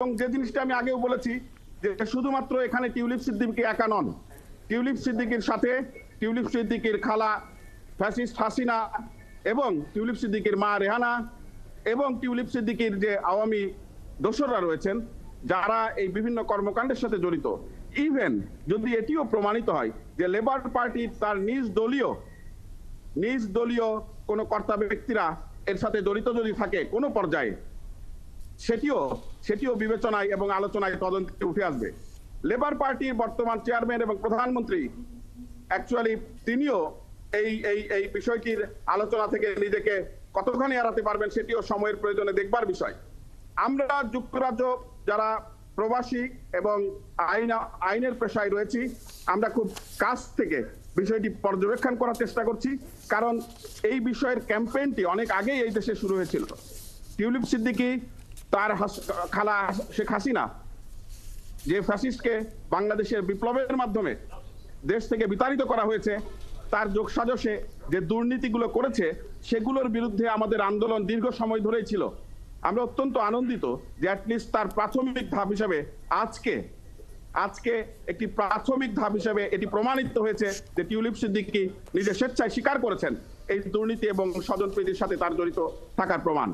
এবং যে জিনিসটা আমি আগেও বলেছি যে শুধুমাত্র এখানে টিউলিপ সিদ্দিকী একা নন, টিউলিপ সিদ্দিকীর সাথে টিউলিপ সিদ্দিকীর খালা ফ্যাসিস্ট হাসিনা এবং টিউলিপ সিদ্দিকীর মা রেহানা এবং টিউলিপ সিদ্দিকীর যে আওয়ামী দোসররা রয়েছেন যারা এই বিভিন্ন কর্মকাণ্ডের সাথে জড়িত। ইভেন যদি এটিও প্রমাণিত হয় যে লেবার পার্টি তার নিজ দলীয় কোনো কর্তা ব্যক্তিরা এর সাথে জড়িত যদি থাকে কোনো পর্যায়ে, সেটিও বিবেচনায় এবং আলোচনায় তদন্তে উঠে আসবে। লেবার পার্টির বর্তমান চেয়ারম্যান এবং প্রধানমন্ত্রী অ্যাকচুয়ালি তিনিও এই বিষয়টির আলোচনা থেকে নিজেকে কতখানি এড়াতে পারবেন সেটিও সময়ের প্রয়োজনে দেখবার বিষয়। আমরা যুক্তরাজ্য যারা প্রবাসী এবং আইনের পেশায় রয়েছি, আমরা খুব কাছ থেকে বিষয়টি পর্যবেক্ষণ করার চেষ্টা করছি, কারণ এই বিষয়ের ক্যাম্পেইনটি অনেক আগেই এই দেশে শুরু হয়েছিল। টিউলিপ সিদ্দিকী তার খালা শেখ হাসিনা যে ফ্যাসিস্টকে বাংলাদেশের বিপ্লবের মাধ্যমে দেশ থেকে বিতাড়িত করা হয়েছে, তার যোগসাজশে যে দুর্নীতিগুলো করেছে সেগুলোর বিরুদ্ধে আমাদের আন্দোলন দীর্ঘ সময় ধরেই ছিল। আমরা অত্যন্ত আনন্দিত যে অ্যাটলিস্ট তার প্রাথমিক ধাপ হিসেবে আজকে একটি প্রাথমিক ধাপ হিসেবে এটি প্রমাণিত হয়েছে যে টিউলিপ সিদ্দিকী নিজে স্বেচ্ছায় স্বীকার করেছেন এই দুর্নীতি এবং স্বজনপ্রীতির সাথে তার জড়িত থাকার প্রমাণ।